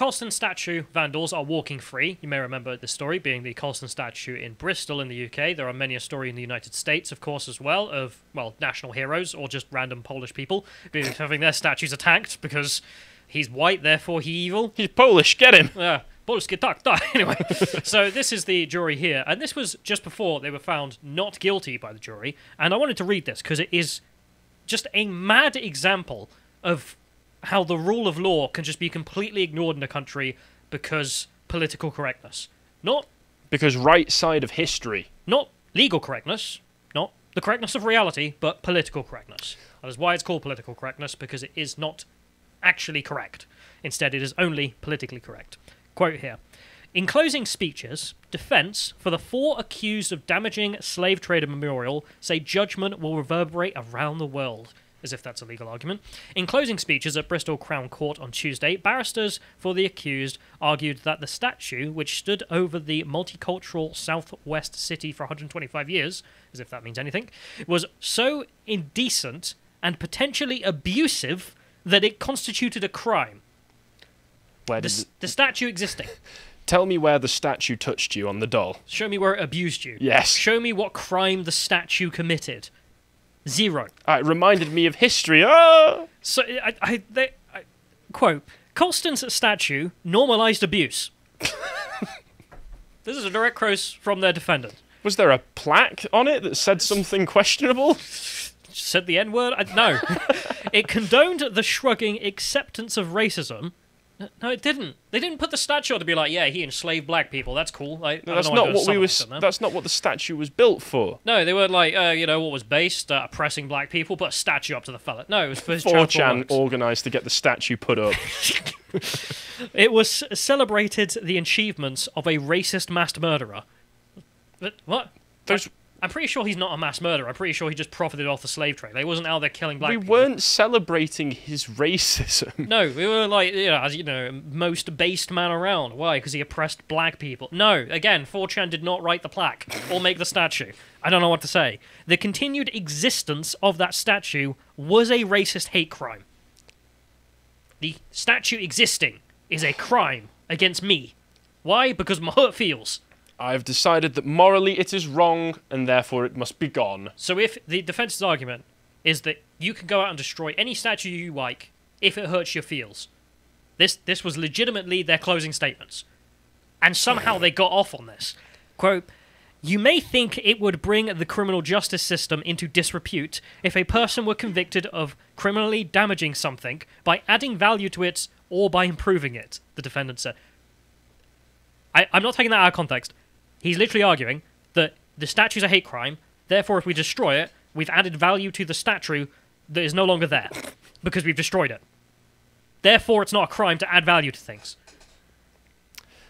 Colston statue vandals are walking free. You may remember this story being the Colston statue in Bristol in the UK. There are many a story in the United States, of course, as well, of, well, national heroes or just random Polish people having their statues attacked because he's white, therefore he's evil. He's Polish, get him! Yeah. Polski tak. Anyway, so this is the jury here, and this was just before they were found not guilty by the jury, and I wanted to read this because it is just a mad example of how the rule of law can just be completely ignored in a country because political correctness. Not because right side of history. Not legal correctness, not the correctness of reality, but political correctness. That is why it's called political correctness, because it is not actually correct. Instead, it is only politically correct. Quote here. In closing speeches, defense for the 4 accused of damaging slave trader memorial say judgment will reverberate around the world, as if that's a legal argument. In closing speeches at Bristol Crown Court on Tuesday, barristers for the accused argued that the statue, which stood over the multicultural southwest city for 125 years, as if that means anything, was so indecent and potentially abusive that it constituted a crime. Where the statue existing. Tell me where the statue touched you on the doll. Show me where it abused you. Yes. Show me what crime the statue committed. 0. It reminded me of history. Ah! So, quote, Colston's statue normalised abuse. This is a direct quote from their defendant. Was there a plaque on it that said something questionable? Said the N-word? No. It condoned the shrugging acceptance of racism. No, it didn't. They didn't put the statue on to be like, yeah, he enslaved black people. That's cool. No, that's not what That's not what the statue was built for. No, they weren't like, what was based oppressing black people, put a statue up to the fella. No, it was for his 4chan organised to get the statue put up. It was celebrated the achievements of a racist mass murderer. But what? I'm pretty sure he's not a mass murderer. I'm pretty sure he just profited off the slave trade. He wasn't out there killing black people. We weren't celebrating his racism. No, we were like, most based man around. Why? Because he oppressed black people. No, again, 4chan did not write the plaque or make the statue. I don't know what to say. The continued existence of that statue was a racist hate crime. The statue existing is a crime against me. Why? Because my heart feels. I've decided that morally it is wrong, and therefore it must be gone. So if the defense's argument is that you can go out and destroy any statue you like if it hurts your feels, this was legitimately their closing statements. And somehow they got off on this. Quote, you may think it would bring the criminal justice system into disrepute if a person were convicted of criminally damaging something by adding value to it or by improving it, the defendant said. I'm not taking that out of context. He's literally arguing that the statue's a hate crime, therefore if we destroy it, we've added value to the statue that is no longer there, because we've destroyed it. Therefore it's not a crime to add value to things.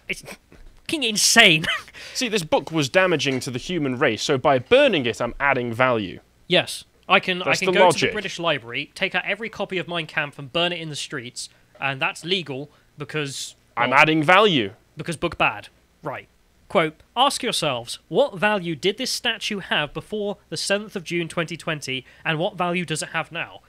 It's fucking insane. See, this book was damaging to the human race, so by burning it, I'm adding value. Yes. I can go to the British Library, take out every copy of Mein Kampf and burn it in the streets, and that's legal because... I'm adding value. Because book bad. Right. Quote, ask yourselves, what value did this statue have before the 7th of June 2020, and what value does it have now?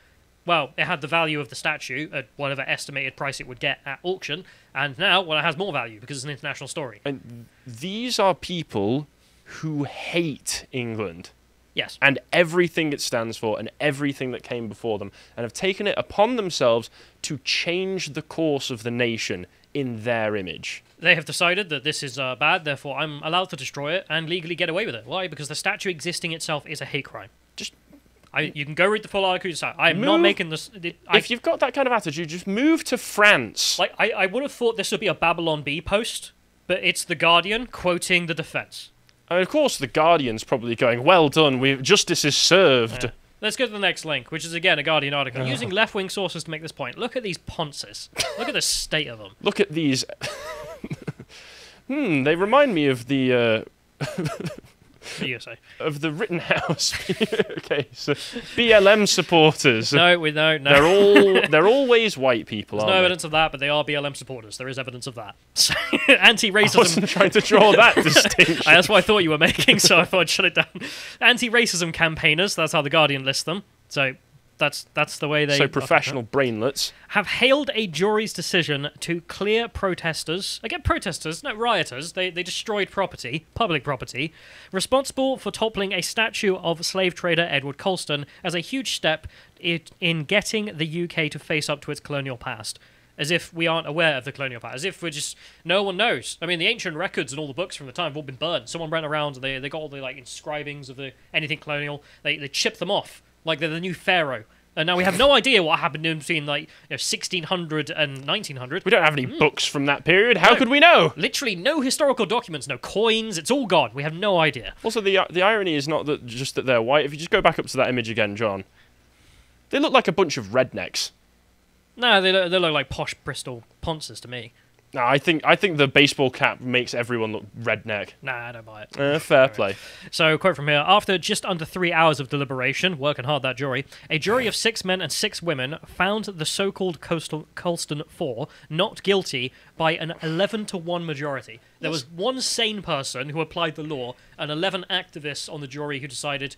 Well, it had the value of the statue at whatever estimated price it would get at auction, and now, well, it has more value because it's an international story. And these are people who hate England. Yes. And everything it stands for and everything that came before them, and have taken it upon themselves to change the course of the nation in their image. They have decided that this is bad, therefore I'm allowed to destroy it and legally get away with it. Why? Because the statue existing itself is a hate crime. You can go read the full article yourself. I am not making this... If you've got that kind of attitude, just move to France. Like, I would have thought this would be a Babylon Bee post, but it's The Guardian quoting the defence. And of course the Guardian's probably going, well done, justice is served. Yeah. Let's go to the next link, which is, again, a Guardian article. Using left-wing sources to make this point. Look at these ponces. Look at the state of them. Look at these... they remind me of the... What do you say? Of the Rittenhouse. Okay, so BLM supporters. No. They're always white people, There's aren't no they? evidence of that, but they are BLM supporters. There is evidence of that. So, anti-racism... I wasn't trying to draw that distinction. That's what I thought you were making, so I thought I'd shut it down. Anti-racism campaigners, that's how The Guardian lists them. So, That's the way they... So professional brainlets. Have hailed a jury's decision to clear protesters... Again, protesters, not rioters. They destroyed property, public property, responsible for toppling a statue of slave trader Edward Colston as a huge step in getting the UK to face up to its colonial past. As if we aren't aware of the colonial past. As if we're just... No one knows. I mean, the ancient records and all the books from the time have all been burned. Someone ran around and they got all the like inscribings of anything colonial. They chipped them off. Like they're the new pharaoh. And now we have no idea what happened in between like 1600 and 1900. We don't have any books from that period. How could we know? Literally no historical documents, no coins. It's all gone. We have no idea. Also, the irony is not that just that they're white. If you just go back up to that image again, John, they look like a bunch of rednecks. No, they look like posh Bristol ponces to me. No, I think the baseball cap makes everyone look redneck. Nah, I don't buy it. Fair play. So, quote from here, after just under 3 hours of deliberation, working hard that jury, a jury of 6 men and 6 women found the so-called Colston 4 not guilty by an 11-to-1 majority. There was one sane person who applied the law, and 11 activists on the jury who decided,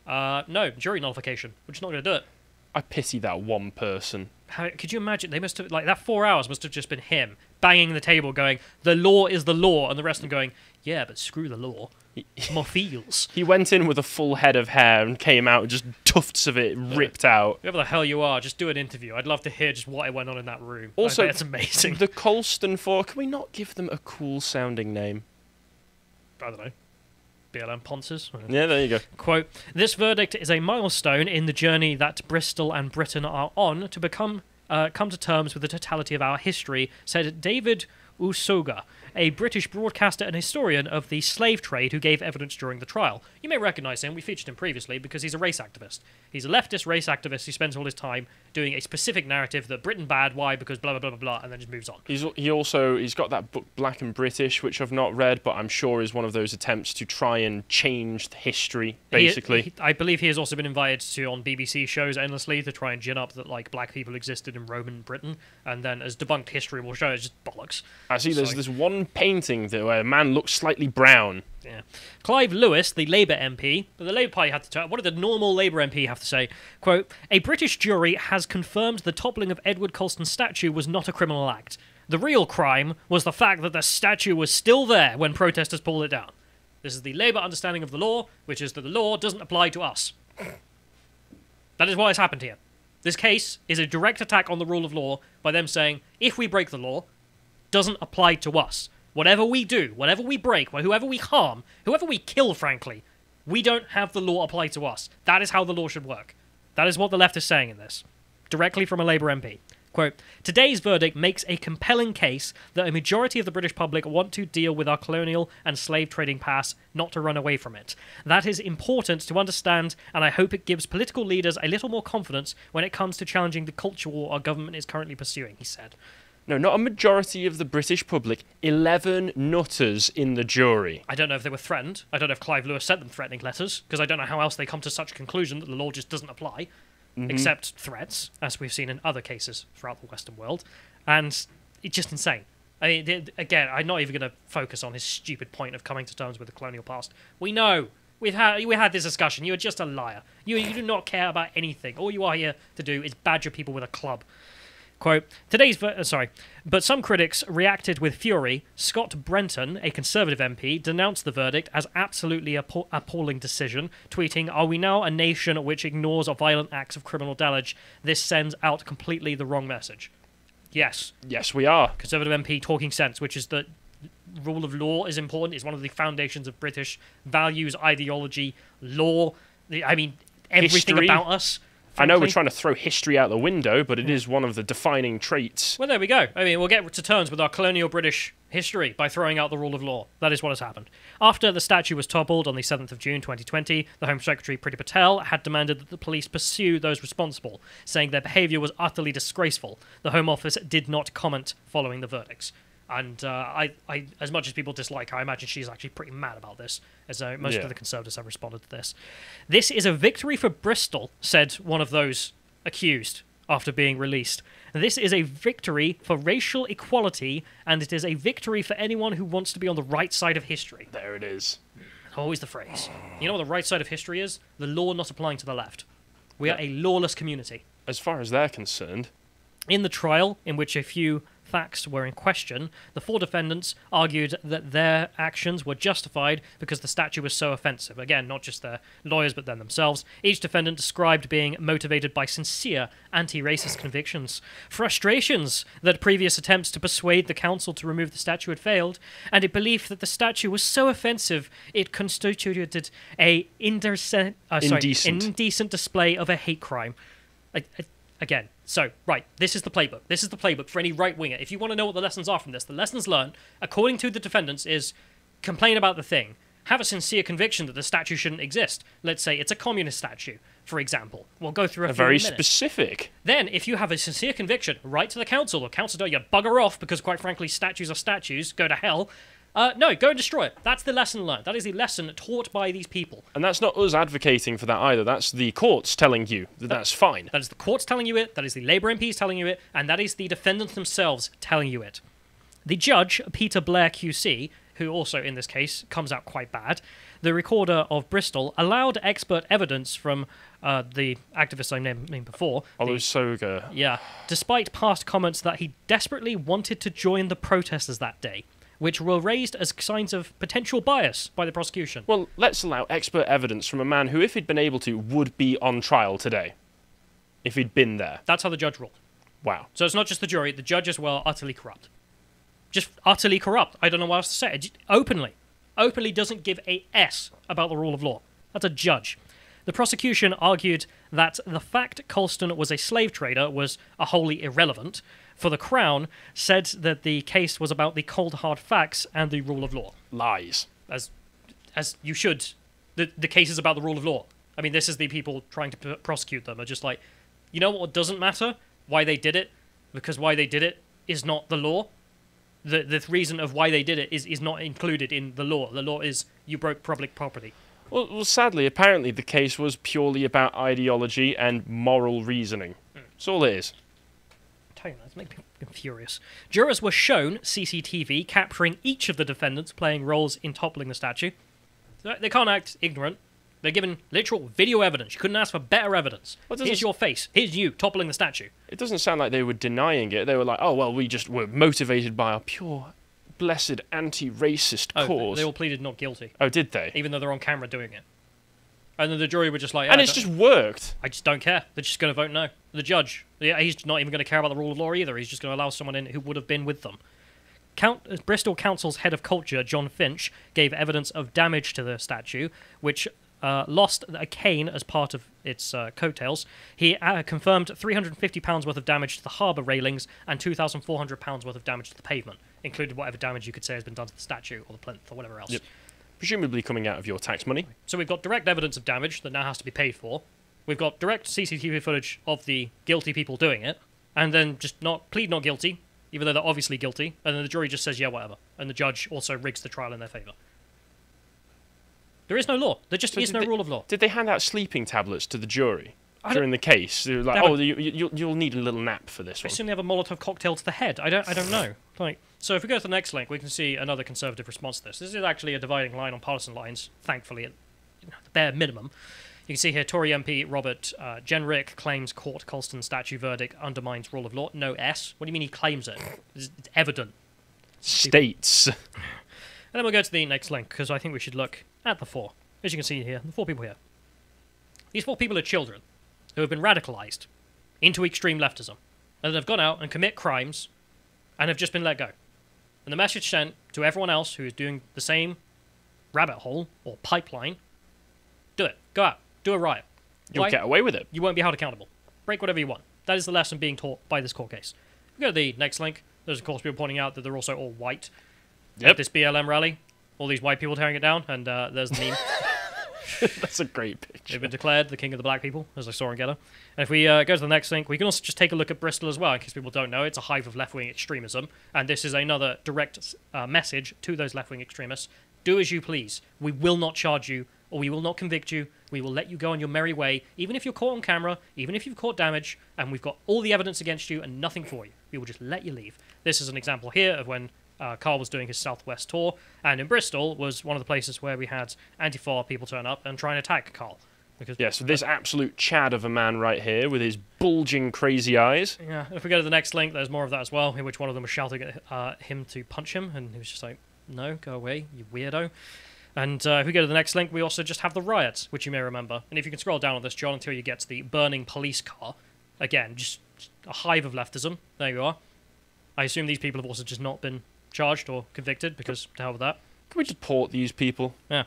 no, jury nullification. We're just not going to do it. I pity that one person. Could you imagine? They must have, like, that 4 hours must have just been him banging the table going, the law is the law, and the rest of them going, yeah, but screw the law. More feels. He went in with a full head of hair and came out with just tufts of it ripped out. Whoever the hell you are, just do an interview. I'd love to hear just what went on in that room. Also, it's amazing. The Colston 4, can we not give them a cool-sounding name? I don't know. BLM Ponces? Yeah, there you go. Quote, this verdict is a milestone in the journey that Bristol and Britain are on to come to terms with the totality of our history, said David Usoga, a British broadcaster and historian of the slave trade who gave evidence during the trial. You may recognise him, we featured him previously, because he's a race activist. He's a leftist race activist who spends all his time doing a specific narrative that Britain bad, why, because blah, blah, blah, blah, blah, and then just moves on. He's got that book Black and British, which I've not read, but I'm sure is one of those attempts to try and change the history, basically. I believe he has also been invited to on BBC shows endlessly to try and gin up that like black people existed in Roman Britain, and then as debunked history will show, it's just bollocks. I see there's this one painting where a man looks slightly brown. Yeah. Clive Lewis, the Labour MP, but the Labour Party had to what did the normal Labour MP have to say? Quote, a British jury has confirmed the toppling of Edward Colston's statue was not a criminal act. The real crime was the fact that the statue was still there when protesters pulled it down. This is the Labour understanding of the law, which is that the law doesn't apply to us. That is what has happened here. This case is a direct attack on the rule of law by them saying, if we break the law, doesn't apply to us. Whatever we do, whatever we break, whoever we harm, whoever we kill, frankly, we don't have the law apply to us. That is how the law should work. That is what the left is saying in this. Directly from a Labour MP. Quote, today's verdict makes a compelling case that a majority of the British public want to deal with our colonial and slave trading past, not to run away from it. That is important to understand, and I hope it gives political leaders a little more confidence when it comes to challenging the culture war our government is currently pursuing, he said. No, not a majority of the British public. 11 nutters in the jury. I don't know if they were threatened. I don't know if Clive Lewis sent them threatening letters, because I don't know how else they come to such a conclusion that the law just doesn't apply, except threats, as we've seen in other cases throughout the Western world. And it's just insane. I mean, again, I'm not even going to focus on his stupid point of coming to terms with the colonial past. We know. We had this discussion. You are just a liar. You do not care about anything. All you are here to do is badger people with a club. Quote, but some critics reacted with fury. Scott Brenton, a Conservative MP, denounced the verdict as absolutely appalling decision, tweeting, are we now a nation which ignores violent acts of criminal damage? This sends out completely the wrong message. Yes. Yes, we are. Conservative MP talking sense, which is that rule of law is important, is one of the foundations of British values, ideology, law, everything history. About us. I know we're trying to throw history out the window, but it is one of the defining traits. Well, there we go. I mean, we'll get to terms with our colonial British history by throwing out the rule of law. That is what has happened. After the statue was toppled on the 7th of June 2020, the Home Secretary Priti Patel had demanded that the police pursue those responsible, saying their behaviour was utterly disgraceful. The Home Office did not comment following the verdicts. And I, as much as people dislike her, I imagine she's actually pretty mad about this, as most of the Conservatives have responded to this. This is a victory for Bristol, said one of those accused after being released. This is a victory for racial equality, and it is a victory for anyone who wants to be on the right side of history. There it is. Always the phrase. You know what the right side of history is? The law not applying to the left. We are a lawless community. As far as they're concerned. In the trial, in which a few facts were in question, the 4 defendants argued that their actions were justified because the statue was so offensive. Again, not just their lawyers, but them themselves. Each defendant described being motivated by sincere anti-racist convictions, frustrations that previous attempts to persuade the council to remove the statue had failed, and a belief that the statue was so offensive it constituted a indecent display of a hate crime. Again, so, right, this is the playbook. This is the playbook for any right-winger. If you want to know what the lessons are from this, the lessons learned, according to the defendants, is complain about the thing. Have a sincere conviction that the statue shouldn't exist. Let's say it's a communist statue, for example. We'll go through a few very minutes. Specific. Then, if you have a sincere conviction, write to the council. The council don't you bugger off because, quite frankly, statues are statues. Go to hell. No, go and destroy it. That's the lesson learned. That is the lesson taught by these people. And that's not us advocating for that either. That's the courts telling you that that's fine. That is the courts telling you it, that is the Labour MPs telling you it, and that is the defendants themselves telling you it. The judge, Peter Blair QC, who also in this case comes out quite bad, the recorder of Bristol, allowed expert evidence from the activist I named before. Olusoga. Yeah, despite past comments that he desperately wanted to join the protesters that day, which were raised as signs of potential bias by the prosecution. Well, let's allow expert evidence from a man who, if he'd been able to, would be on trial today. If he'd been there. That's how the judge ruled. Wow. So it's not just the jury, the judge as well, utterly corrupt. Just utterly corrupt. I don't know what else to say. Just openly doesn't give a S about the rule of law. That's a judge. The prosecution argued that the fact Colston was a slave trader was wholly irrelevant, for the Crown said that the case was about the cold hard facts and the rule of law. Lies. As you should. The case is about the rule of law. I mean, this is the people trying to prosecute them are just like, you know what doesn't matter? Why they did it? Because why they did it is not the law. The reason of why they did it is not included in the law. The law is you broke public property. Well, sadly, apparently the case was purely about ideology and moral reasoning. That's all it is. Tell you, that's making me furious. Jurors were shown CCTV capturing each of the defendants playing roles in toppling the statue. They can't act ignorant. They're given literal video evidence. You couldn't ask for better evidence. Here's your face. Here's you toppling the statue. It doesn't sound like they were denying it. They were like, oh, well, we just were motivated by our pure, blessed, anti-racist cause. They all pleaded not guilty. Oh, did they? Even though they're on camera doing it. And then the jury were just like... And it's just worked. I just don't care. They're just going to vote no. The judge, he's not even going to care about the rule of law either. He's just going to allow someone in who would have been with them. Bristol Council's head of culture, John Finch, gave evidence of damage to the statue, which lost a cane as part of its coattails. He confirmed £350 worth of damage to the harbour railings and £2,400 worth of damage to the pavement, including whatever damage you could say has been done to the statue or the plinth or whatever else. Yep. Presumably coming out of your tax money. So we've got direct evidence of damage that now has to be paid for. We've got direct CCTV footage of the guilty people doing it, and then just plead not guilty, even though they're obviously guilty, and then the jury just says, yeah, whatever. And the judge also rigs the trial in their favour. There is no law. There just is no rule of law. Did they hand out sleeping tablets to the jury during the case? They were like, you'll need a little nap for this one. I assume they have a Molotov cocktail to the head. I don't know. So if we go to the next link, we can see another Conservative response to this. This is actually a dividing line on partisan lines, thankfully, at the bare minimum. You can see here Tory MP Robert Jenrick claims court Colston statue verdict undermines rule of law. No S. What do you mean he claims it? It's evident. States. And then we'll go to the next link, because I think we should look at the 4. As you can see here, the 4 people here. These 4 people are children who have been radicalised into extreme leftism, and have gone out and commit crimes and have just been let go. And the message sent to everyone else who is doing the same rabbit hole or pipeline, do it. Go out. Do a riot. You'll get away with it. You won't be held accountable. Break whatever you want. That is the lesson being taught by this court case. We go to the next link. There's, of course, people pointing out that they're also all white. Yep. At this BLM rally. All these white people tearing it down, and there's the meme. That's a great picture. They've been declared the king of the black people, as I saw in Getter. And if we go to the next link, we can also just take a look at Bristol as well, in case people don't know. It's a hive of left-wing extremism, and this is another direct message to those left-wing extremists. Do as you please. We will not charge you, or we will not convict you. We will let you go on your merry way, even if you're caught on camera, even if you've caught damage, and we've got all the evidence against you and nothing for you. We will just let you leave. This is an example here of when Carl was doing his Southwest tour, and in Bristol was one of the places where we had Antifa people turn up and try and attack Carl. Because Yeah, so this absolute Chad of a man right here with his bulging crazy eyes. yeah, if we go to the next link, there's more of that as well, in which one of them was shouting at him to punch him, and he was just like, no, go away, you weirdo. And if we go to the next link, we also just have the riots, which you may remember. And if you can scroll down on this, John, until you get to the burning police car. Again, just a hive of leftism. There you are. I assume these people have also just not been charged or convicted, because to hell with that. Can we deport these people? Yeah.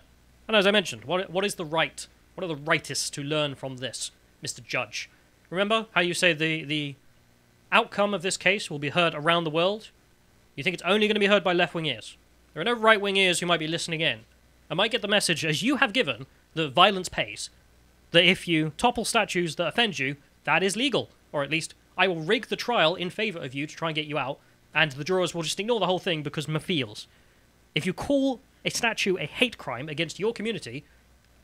And as I mentioned, what is the right? What are the rightists to learn from this, Mr. Judge? Remember how you say the outcome of this case will be heard around the world? You think it's only going to be heard by left-wing ears. There are no right-wing ears who might be listening in. I might get the message, as you have given, that violence pays. That if you topple statues that offend you, that is legal. Or at least, I will rig the trial in favour of you to try and get you out, and the jurors will just ignore the whole thing because me feels. If you call a statue a hate crime against your community,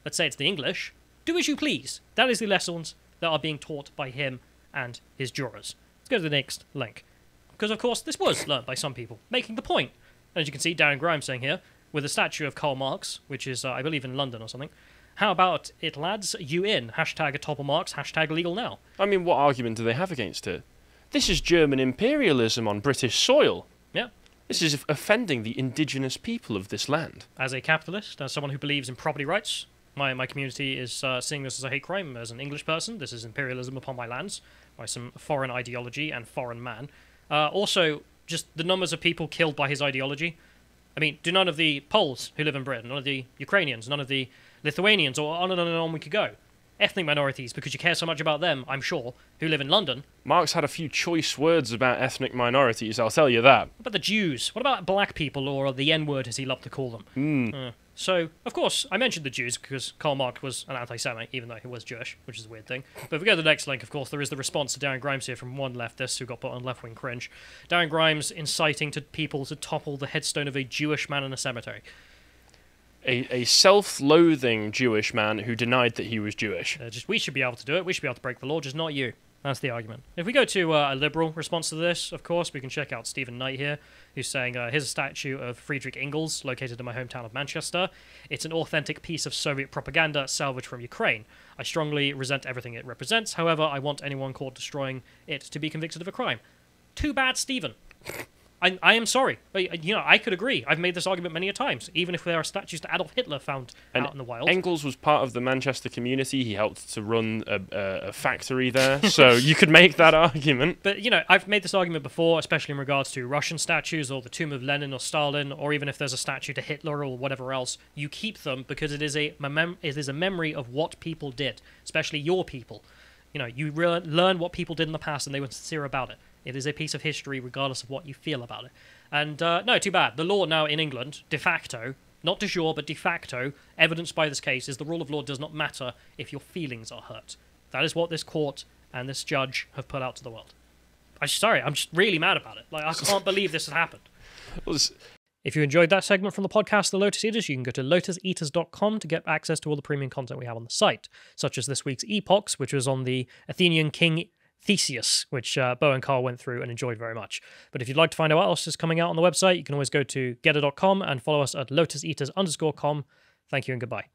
let's say it's the English, do as you please. That is the lessons that are being taught by him and his jurors. Let's go to the next link. Because, of course, this was learnt by some people, making the point. And as you can see, Darren Grimes saying here, with a statue of Karl Marx, which is, I believe, in London or something. How about it, lads? You in. Hashtag topple Marx, hashtag legal now. I mean, what argument do they have against it? This is German imperialism on British soil. Yeah. This is offending the indigenous people of this land. As a capitalist, as someone who believes in property rights, my community is seeing this as a hate crime. As an English person, this is imperialism upon my lands by some foreign ideology and foreign man. Also, just the numbers of people killed by his ideology. I mean, do none of the Poles who live in Britain, none of the Ukrainians, none of the Lithuanians, or on and on and on we could go. Ethnic minorities, because you care so much about them, I'm sure, who live in London. Marx had a few choice words about ethnic minorities, I'll tell you that. What about the Jews? What about black people, or the N-word as he loved to call them? So, of course, I mentioned the Jews because Karl Marx was an anti-Semite, even though he was Jewish, which is a weird thing. But if we go to the next link, of course, there is the response to Darren Grimes here from one leftist who got put on left-wing cringe. Darren Grimes inciting to people to topple the headstone of a Jewish man in a cemetery. A self-loathing Jewish man who denied that he was Jewish. We should be able to do it. We should be able to break the law, just not you. That's the argument. If we go to a liberal response to this, of course, we can check out Stephen Knight here, who's saying, here's a statue of Friedrich Engels, located in my hometown of Manchester. It's an authentic piece of Soviet propaganda salvaged from Ukraine. I strongly resent everything it represents. However, I want anyone caught destroying it to be convicted of a crime. Too bad, Stephen. I am sorry. I could agree. I've made this argument many a times, even if there are statues to Adolf Hitler found out in the wild. Engels was part of the Manchester community. He helped to run a factory there, so you could make that argument. But, I've made this argument before, especially in regards to Russian statues or the tomb of Lenin or Stalin, or even if there's a statue to Hitler or whatever else. You keep them because it is a memory of what people did, especially your people. You learn what people did in the past and they were sincere about it. It is a piece of history regardless of what you feel about it. And, no, too bad. The law now in England, de facto, not de jure, but de facto, evidenced by this case, is the rule of law does not matter if your feelings are hurt. That is what this court and this judge have put out to the world. I'm just really mad about it. I can't believe this has happened. If you enjoyed that segment from the podcast, The Lotus Eaters, you can go to lotuseaters.com to get access to all the premium content we have on the site, such as this week's Epochs, which was on the Athenian king Theseus, which Bo and Carl went through and enjoyed very much. But if you'd like to find out what else is coming out on the website, you can always go to getter.com and follow us at lotuseaters_com. Thank you and goodbye.